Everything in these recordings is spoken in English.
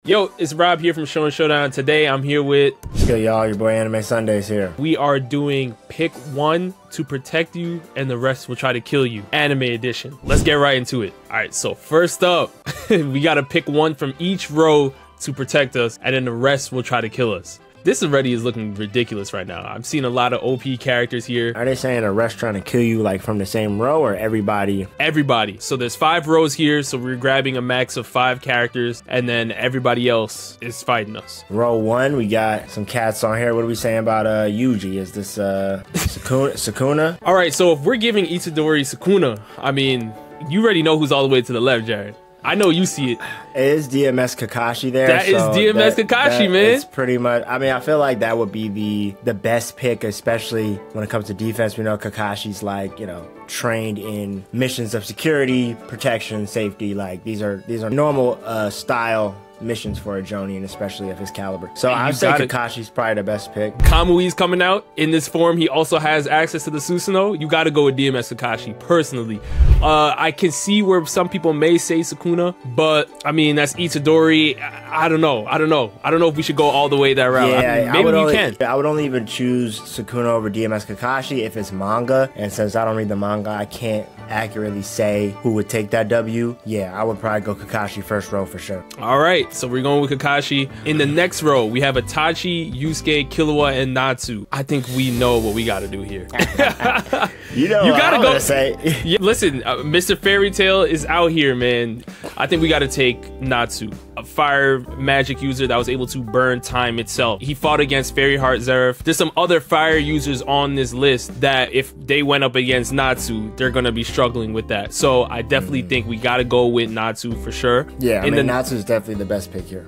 Yo, it's Rob here from Show and Showdown. Today I'm here with... What's good, y'all? Your boy Anime Sundays here. We are doing pick one to protect you and the rest will try to kill you. Anime edition. Let's get right into it. Alright, so first up, we gotta pick one from each row to protect us and then the rest will try to kill us. This already is looking ridiculous right now. I'm seeing a lot of OP characters here. Are they saying a rest trying to kill you like from the same row or everybody? Everybody. So there's 5 rows here, so we're grabbing a max of 5 characters and then everybody else is fighting us. Row 1, we got some cats on here. What are we saying about Yuji? Is this Sukuna? Alright, so if we're giving Itadori Sukuna, I mean, you already know who's all the way to the left, Jared. I know you see it. It is DMS Kakashi there. That is DMS Kakashi, man. It's pretty much, I mean, I feel like that would be the best pick, especially when it comes to defense. We know Kakashi's like, you know, trained in missions of security, protection, safety. Like these are normal style missions for a Jonin, especially of his caliber. So I'd say Kakashi's probably the best pick. Kamui's coming out in this form. He also has access to the Susanoo. You got to go with DMS Kakashi, personally. I can see where some people may say Sukuna, but I mean, that's Itadori. I don't know. I don't know if we should go all the way that route. Yeah, I mean, maybe we can. I would only even choose Sukuna over DMS Kakashi if it's manga. And since I don't read the manga, I can't accurately say who would take that W. Yeah, I would probably go Kakashi first row for sure. All right. So we're going with Kakashi. In the next row, we have Itachi, Yusuke, Killua, and Natsu. I think we know what we got to do here. You know, you gotta go. Say. Yeah, listen, Mr. Fairy Tail is out here, man. I think we got to take Natsu, a fire magic user that was able to burn time itself. He fought against Fairy Heart Zeref. There's some other fire users on this list that if they went up against Natsu, they're gonna be struggling with that. So I definitely think we got to go with Natsu for sure. Yeah, I mean, Natsu is definitely the best pick here.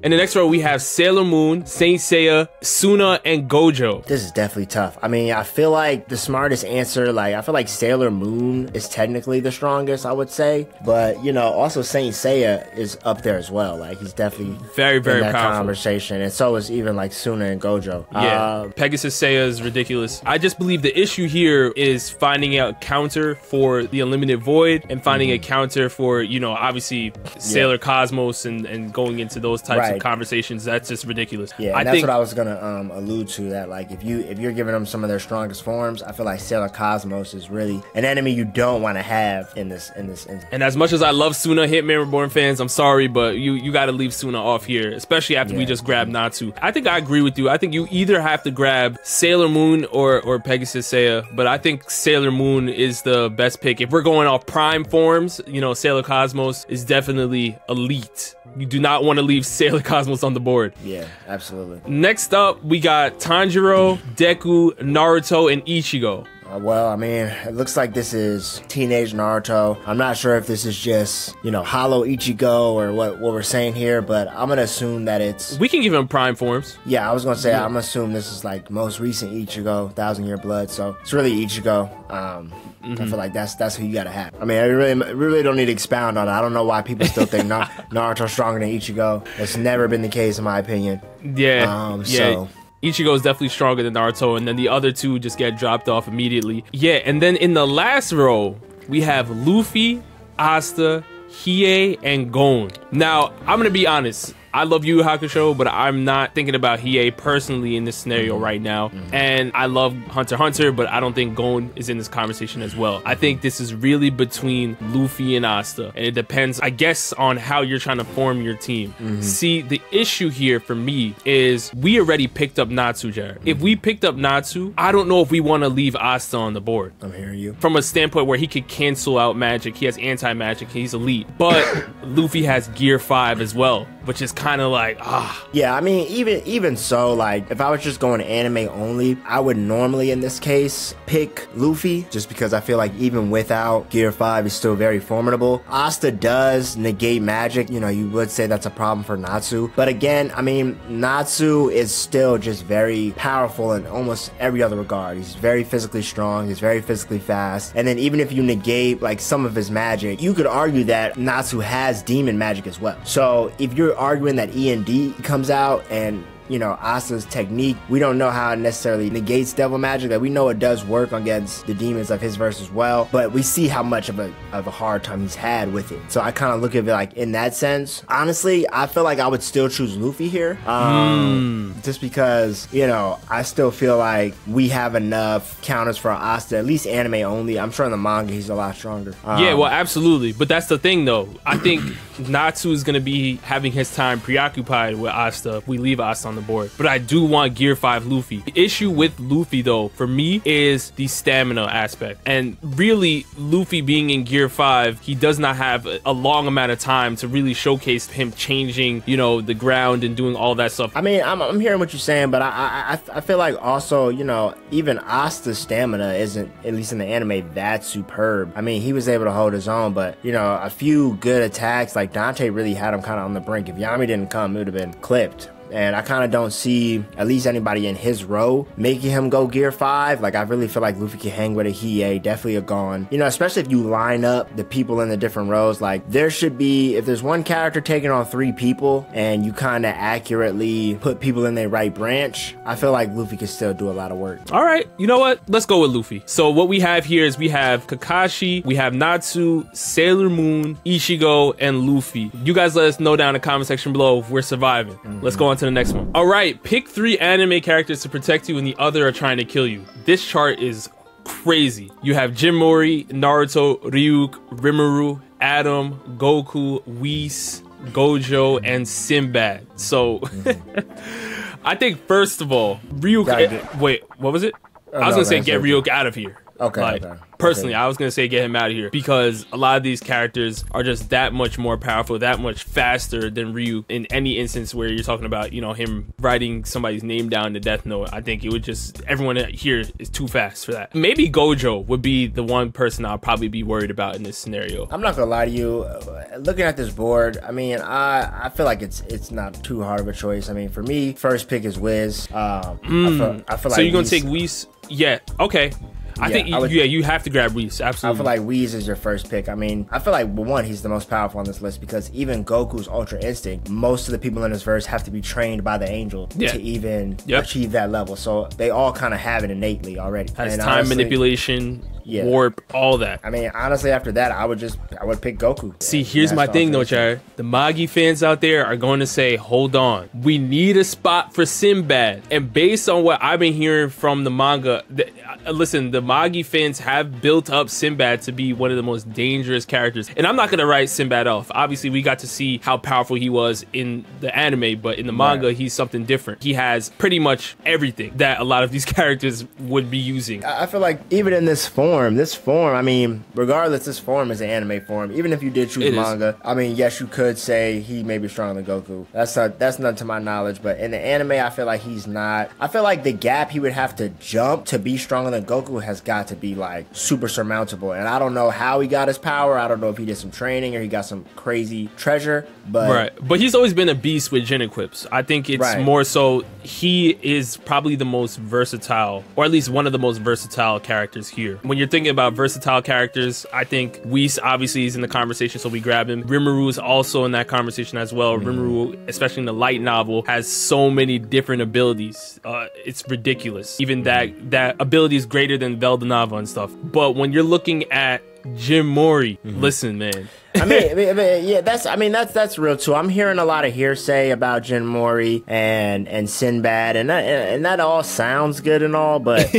In the next row, we have Sailor Moon, Saint Seiya, Suna, and Gojo. This is definitely tough. I mean, I feel like the smartest answer, like, I feel like Sailor Moon is technically the strongest, I would say. But, you know, also Saint Seiya is up there as well. Like, he's definitely very, very in that powerful conversation. And so is even, like, Suna and Gojo. Yeah, Pegasus Seiya is ridiculous. I just believe the issue here is finding a counter for the Unlimited Void and finding a counter for, you know, obviously Sailor Cosmos and going into those types of conversations. That's just ridiculous. Yeah, and that's what I was gonna allude to, that like if you're giving them some of their strongest forms, I feel like Sailor Cosmos is really an enemy you don't want to have in this instance. And as much as I love Suna, Hitman Reborn fans, I'm sorry, but you got to leave Suna off here, especially after we just grabbed Natsu. I think I agree with you. I think you either have to grab Sailor Moon or Pegasus Seiya, but I think Sailor Moon is the best pick. If we're going off prime forms, you know, Sailor Cosmos is definitely elite. You do not want to leave Sailor Cosmos on the board. Yeah, absolutely. Next up, we got Tanjiro, Deku, Naruto, and Ichigo. Well, I mean, it looks like this is teenage Naruto. I'm not sure if this is just, you know, hollow Ichigo or what we're saying here, but I'm gonna assume that it's... We can give him prime forms. Yeah, I was gonna say, I'm gonna assume this is like most recent Ichigo, 1,000 Year Blood, so it's really Ichigo. I feel like that's who you gotta have. I mean, I really don't need to expound on it. I don't know why people still think Naruto's stronger than Ichigo. It's never been the case, in my opinion. Yeah, So Ichigo is definitely stronger than Naruto, and then the other two just get dropped off immediately. Yeah, and then in the last row, we have Luffy, Asta, Hiei, and Gon. Now, I'm gonna be honest. I love Yu Yu Hakusho, but I'm not thinking about Hiei personally in this scenario right now. And I love Hunter x Hunter, but I don't think Gon is in this conversation as well. I think this is really between Luffy and Asta. And it depends, I guess, on how you're trying to form your team. See, the issue here for me is we already picked up Natsu, Jared. If we picked up Natsu, I don't know if we want to leave Asta on the board. I'm hearing you. From a standpoint where he could cancel out magic, he has anti-magic, he's elite. But Luffy has Gear 5 as well, which is kind of like, Yeah, I mean, even so, like, if I was just going anime only, I would normally, in this case, pick Luffy, just because I feel like even without Gear 5, he's still very formidable. Asta does negate magic. You know, you would say that's a problem for Natsu. But again, I mean, Natsu is still just very powerful in almost every other regard. He's very physically strong, he's very physically fast. And then even if you negate, like, some of his magic, you could argue that Natsu has demon magic as well. So if you're arguing that E&D comes out and you know, Asta's technique. We don't know how it necessarily negates devil magic. Like, we know it does work against the demons of his verse as well, but we see how much of a hard time he's had with it. So I kind of look at it like in that sense. Honestly, I feel like I would still choose Luffy here, just because, you know, I still feel like we have enough counters for Asta, at least anime only. I'm sure in the manga he's a lot stronger. Yeah, well, absolutely. But that's the thing, though. I think Natsu is going to be having his time preoccupied with Asta if we leave Asta on the board. But I do want Gear 5 Luffy. The issue with Luffy, though, for me, is the stamina aspect. And really, Luffy being in Gear 5, he does not have a long amount of time to really showcase him changing, you know, the ground and doing all that stuff. I mean, I'm hearing what you're saying, but I feel like also, you know, even Asta's stamina isn't, at least in the anime, that superb. I mean, he was able to hold his own, but, you know, a few good attacks, like Dante really had him kind of on the brink. If Yami didn't come, it would have been clipped. And I kind of don't see at least anybody in his row making him go Gear 5. Like, I really feel like Luffy can hang with a Hiei, definitely a Gon. You know, especially if you line up the people in the different rows. Like, there should be, if there's one character taking on 3 people and you kind of accurately put people in their right branch, I feel like Luffy can still do a lot of work. All right, you know what? Let's go with Luffy. So what we have here is we have Kakashi, we have Natsu, Sailor Moon, Ichigo, and Luffy. You guys let us know down in the comment section below if we're surviving. Let's go on to the next one. All right, pick 3 anime characters to protect you when the other are trying to kill you. This chart is crazy. You have Jim Mori, Naruto, Ryuk, Rimuru, Adam, Goku, Whis, Gojo, and Sinbad. So I think first of all, Ryuk. Wait, what was it? I was gonna say get Ryuk out of here. Okay. Like, okay. Personally, I was going to say get him out of here because a lot of these characters are just that much more powerful, that much faster than Ryu in any instance where you're talking about, you know, him writing somebody's name down to Death Note. I think it would just, everyone here is too fast for that. Maybe Gojo would be the one person I'll probably be worried about in this scenario. I'm not going to lie to you. Looking at this board, I mean, I feel like it's not too hard of a choice. I mean, for me, first pick is Wiz. I feel like so you're going to take Whis? Yeah, okay. I think, you have to grab Whis, absolutely. I feel like Whis is your first pick. I mean, I feel like, well, one, he's the most powerful on this list because even Goku's Ultra Instinct, most of the people in this verse have to be trained by the angel to even achieve that level. So they all kind of have it innately already. Has and time honestly, manipulation, warp, all that. I mean, honestly, after that, I would pick Goku. See, here's my thing though, Jared. The Magi fans out there are going to say, hold on, we need a spot for Sinbad. And based on what I've been hearing from the manga, listen, the Magi fans have built up Sinbad to be one of the most dangerous characters. And I'm not going to write Sinbad off. Obviously, we got to see how powerful he was in the anime, but in the manga, he's something different. He has pretty much everything that a lot of these characters would be using. I feel like even in this form, I mean, regardless, this form is an anime form. Even if you did choose manga, I mean, yes, you could say he may be stronger than Goku. That's not to my knowledge, but in the anime, I feel like he's not. I feel like the gap he would have to jump to be stronger than Goku has got to be like super surmountable. And I don't know how he got his power. I don't know if he did some training or he got some crazy treasure, but but he's always been a beast with Gen equips. I think it's more so he is probably the most versatile, or at least one of the most versatile characters here. When you're thinking about versatile characters, I think Whis obviously is in the conversation, so we grab him. Rimuru is also in that conversation as well. Rimuru, especially in the light novel, has so many different abilities. It's ridiculous. Even that ability is greater than Veldanava and stuff. But when you're looking at Jim Mori, listen, man. I mean, yeah, that's real too. I'm hearing a lot of hearsay about Jin Mori and Sinbad, and that all sounds good and all, but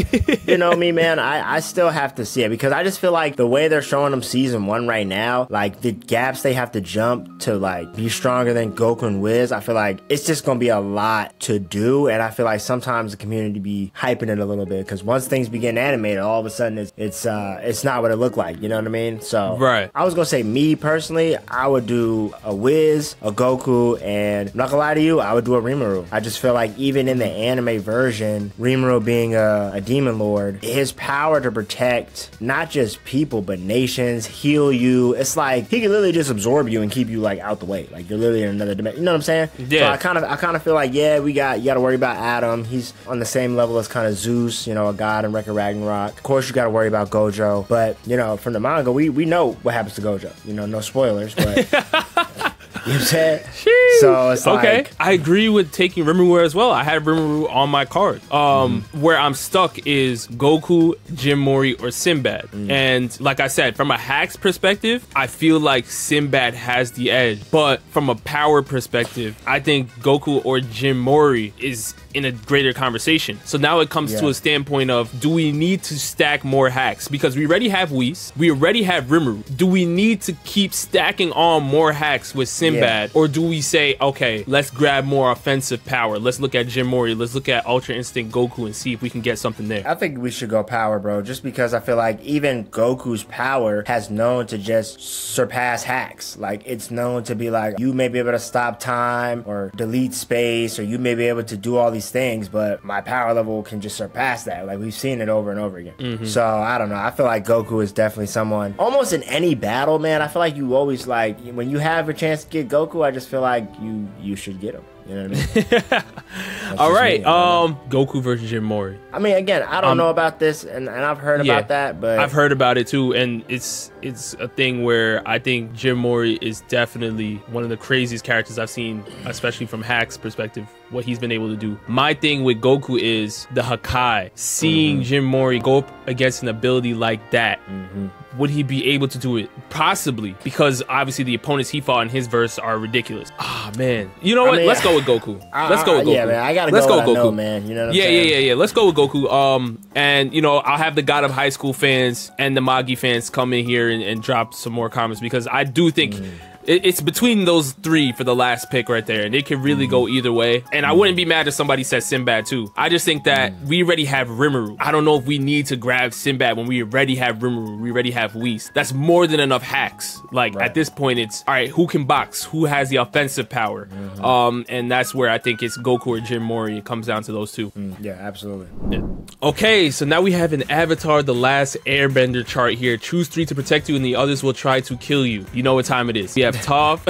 you know me, man, I still have to see it because I just feel like the way they're showing them season 1 right now, like the gaps they have to jump to like be stronger than Goku and Wiz, I feel like it's just gonna be a lot to do, and I feel like sometimes the community be hyping it a little bit because once things begin animated, all of a sudden it's not what it looked like. You know what I mean? So I was gonna say me personally, I would do a Wiz, a Goku, and I'm not gonna lie to you, I would do a Rimuru. I just feel like even in the anime version, Rimuru being a demon lord, his power to protect not just people but nations, heal you, it's like he can literally just absorb you and keep you like out the way, like you're literally in another dimension. You know what I'm saying? Yeah. So I kind of feel like you got to worry about Adam. He's on the same level as kind of Zeus, you know, a god in Record Ragnarok. Of course, you got to worry about Gojo, but you know, from the manga, we know what happens to Gojo. You know, no spoilers, but you know what I'm saying? So it's okay. like, I agree with taking Rimuru as well. I had Rimuru on my card. Where I'm stuck is Goku, Jim Mori, or Sinbad. And like I said, from a hacks perspective, I feel like Sinbad has the edge. But from a power perspective, I think Goku or Jim Mori is in a greater conversation. So now it comes to a standpoint of, do we need to stack more hacks? Because we already have Whis, we already have Rimuru. Do we need to keep stacking on more hacks with Sinbad? Or do we say, okay, let's grab more offensive power. Let's look at Jim Mori. Let's look at Ultra Instinct Goku and see if we can get something there. I think we should go power, bro, just because I feel like even Goku's power has known to just surpass hacks. Like, it's known to be like, you may be able to stop time or delete space, or you may be able to do all these things, but my power level can just surpass that. Like, we've seen it over and over again. So I don't know. I feel like Goku is definitely someone, almost in any battle, man. I feel like you always, like, when you have a chance to get Goku, I just feel like you should get him. You know what I mean? All right, Goku versus Jim Mori. I mean, again, I don't know about this, and I've heard about that, but I've heard about it too, and it's a thing where I think Jim Mori is definitely one of the craziest characters I've seen, especially from Hack's perspective, what he's been able to do. My thing with Goku is the Hakai. Seeing Jim Mori go up against an ability like that, would he be able to do it? Possibly, because obviously the opponents he fought in his verse are ridiculous. Ah, man. You know what? Let's go with Goku. Let's go with Goku. Yeah, man. I gotta Let's go with with Goku. know, man. You know what I'm saying? Yeah. Let's go with Goku. And you know, I'll have the God of High School fans and the Magi fans come in here and drop some more comments, because I do think it's between those three for the last pick right there, and it can really go either way. And I wouldn't be mad if somebody said Sinbad too. I just think that we already have Rimuru. I don't know if we need to grab Sinbad when we already have Rimuru. We already have Whis. That's more than enough hacks. Like, at this point, it's all right, who can box? Who has the offensive power? And that's where I think it's Goku or Jim Mori. It comes down to those two. Yeah, absolutely. Yeah. Okay, so now we have an Avatar The Last Airbender chart here. Choose 3 to protect you, and the others will try to kill you. You know what time it is. We have Toph,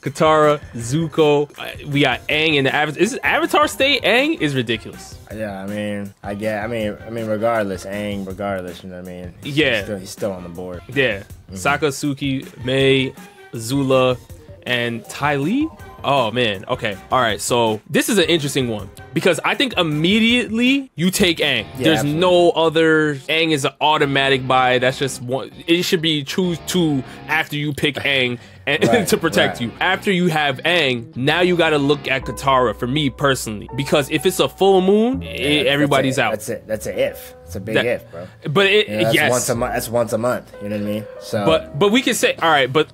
Katara, Zuko. We got Aang in the Avatar. Is Avatar State? Aang is ridiculous. Yeah, I mean, regardless, Aang, regardless, you know what I mean? Yeah. He's still on the board. Yeah. Sakatsuki, Mei, Azula, and Ty Lee? Oh, man. Okay. All right. So this is an interesting one, because I think immediately you take Aang. Yeah, There's absolutely. no other. Aang is an automatic buy. That's just one. It should be choose 2 after you pick Aang and to protect you. After you have Aang, now you got to look at Katara, for me personally, because if it's a full moon, everybody's out. That's it. That's a if. It's a big if, bro. But That's yes. once a month. That's once a month. You know what I mean? So, But we can say, all right, but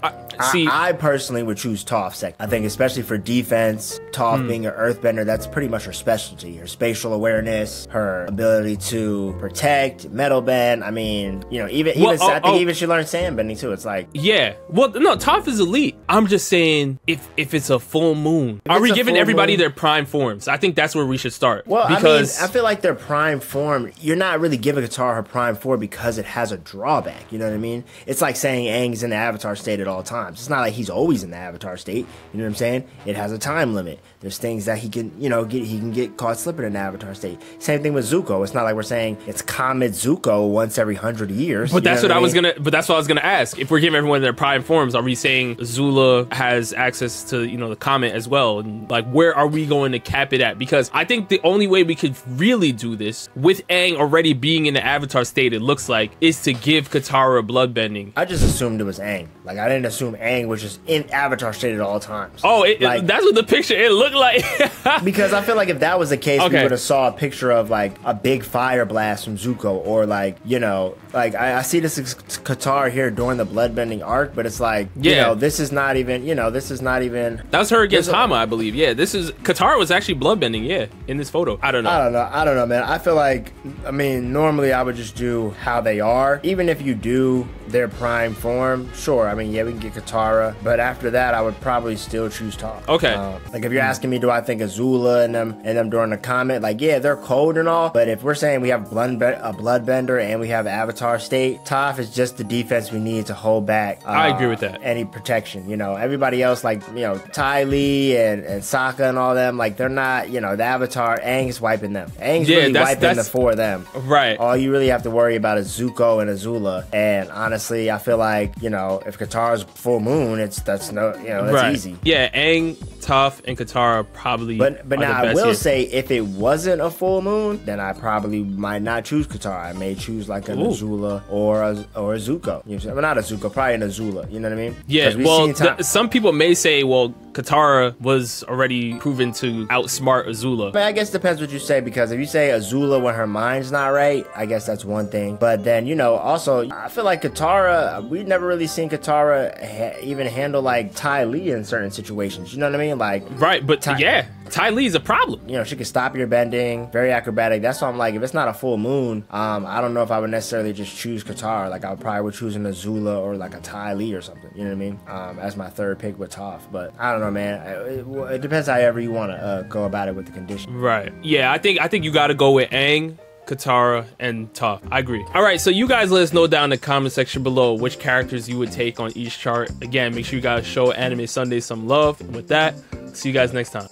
see, I personally would choose Toph second. I think especially for defense, Toph being an earthbender, that's pretty much her specialty. Her spatial awareness, her ability to protect, metal bend. I mean, you know, I think even she learned sandbending too. It's like, yeah. Well, no, Toph is elite. I'm just saying, if it's a full moon, are we giving everybody their prime forms? I think that's where we should start. well, because I feel like their prime form, you're not really giving Katara her prime form because it has a drawback. You know what I mean? It's like saying Aang's in the Avatar state at all times. It's not like he's always in the Avatar state. You know what I'm saying? It has a time limit. There's things that he can, you know, he can get caught slipping in the Avatar state. Same thing with Zuko. It's not like we're saying it's Comet Zuko once every 100 years. But that's what I was gonna. But that's what I was gonna ask. If we're giving everyone their prime forms, are we saying Azula has access to, you know, the comet as well? And like, where are we going to cap it at? Because I think the only way we could really do this, with Aang already being in the Avatar state, it looks like, is to give Katara bloodbending. I just assumed it was Aang. Like, I didn't assume Aang was just in Avatar state at all times. Oh, like, that's what the picture it looked like. because I feel like if that was the case, Okay. we would have saw a picture of like a big fire blast from Zuko, or like, you know, like I see this Katara here during the bloodbending arc, but it's like, you Yeah. know, this is not even. That was her against Hama, I believe. Yeah, Katara was actually bloodbending. Yeah, in this photo. I don't know. I don't know, man. I feel like, I mean, normally I would just do how they are. Even if you do their prime form, sure. I mean, yeah, we can get Katara, but after that, I would probably still choose Toph. Okay. Like, if you're asking me, do I think Azula and them during the comet? Like, yeah, they're cold and all, but if we're saying we have a bloodbender and we have Avatar state, Toph is just the defense we need to hold back. I agree with that. Any protection, you know, everybody else, like, you know, Ty Lee and Sokka and all them, like, they're not, you know, the Avatar. Aang's wiping them. Aang's really wiping the 4 of them. Right. All you really have to worry about is Zuko and Azula. And honestly, I feel like, you know, if Katara's full moon, that's easy. Yeah, Aang Aang, Toph, and Katara probably. But are now the I best will here. say, if it wasn't a full moon, then I probably might not choose Katara. I may choose like an Azula or a Zuko. You know, well, not a Zuko, probably an Azula. You know what I mean? Yeah, 'Cause we've well, seen time- some people may say, well, Katara was already proven to outsmart Azula. I mean, I guess it depends what you say, because if you say Azula when her mind's not right, I guess that's one thing. But then, you know, also, I feel like Katara, we've never really seen Katara even handle like Ty Lee in certain situations. You know what I mean? Like, Right, but yeah, Ty Lee's a problem. you know, she can stop your bending, very acrobatic. That's why I'm like, if it's not a full moon, I don't know if I would necessarily just choose Katara. Like, I probably would choose an Azula or like a Ty Lee or something. You know what I mean? As my third pick with Toph. But I don't know, man. It depends however you want to go about it with the condition. Right. Yeah, I think you got to go with Aang, Katara, and Toph. I agree. All right, so you guys let us know down in the comment section below which characters you would take on each chart. Again, make sure you guys show Anime Sunday some love. And with that, see you guys next time.